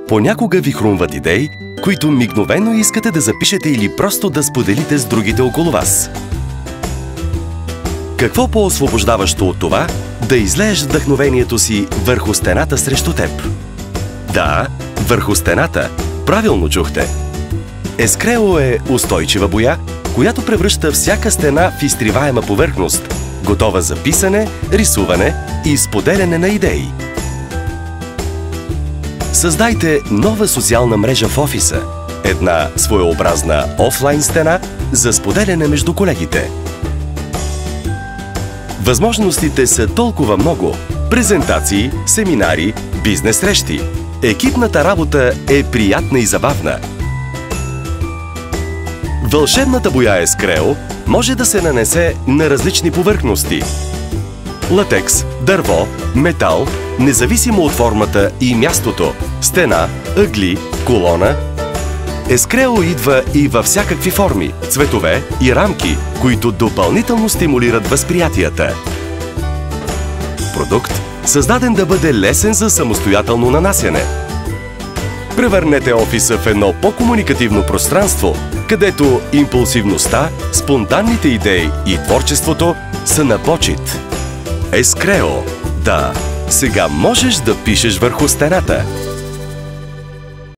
Понякога ви хрумват идеи, които мигновено искате да запишете или просто да споделите с другите около вас. Какво по-освобождаващо от това да излееш вдъхновението си върху стената срещу теб? Да, върху стената. Правилно чухте. Ескрео е устойчива боя, която превръща всяка стена в изтриваема повърхност, готова за писане, рисуване и споделяне на идеи. Създайте нова социална мрежа в офиса. Една своеобразна офлайн стена за споделяне между колегите. Възможностите са толкова много. Презентации, семинари, бизнес срещи. Екипната работа е приятна и забавна. Вълшебната боя Ескрео може да се нанесе на различни повърхности. Латекс, дърво, метал, независимо от формата и мястото, стена, ъгли, колона. Ескрео идва и във всякакви форми, цветове и рамки, които допълнително стимулират възприятията. Продукт, създаден да бъде лесен за самостоятелно нанасяне. Превърнете офиса в едно по-комуникативно пространство, където импулсивността, спонтанните идеи и творчеството са на почит. Ескрео. Да, сега можеш да пишеш върху стената.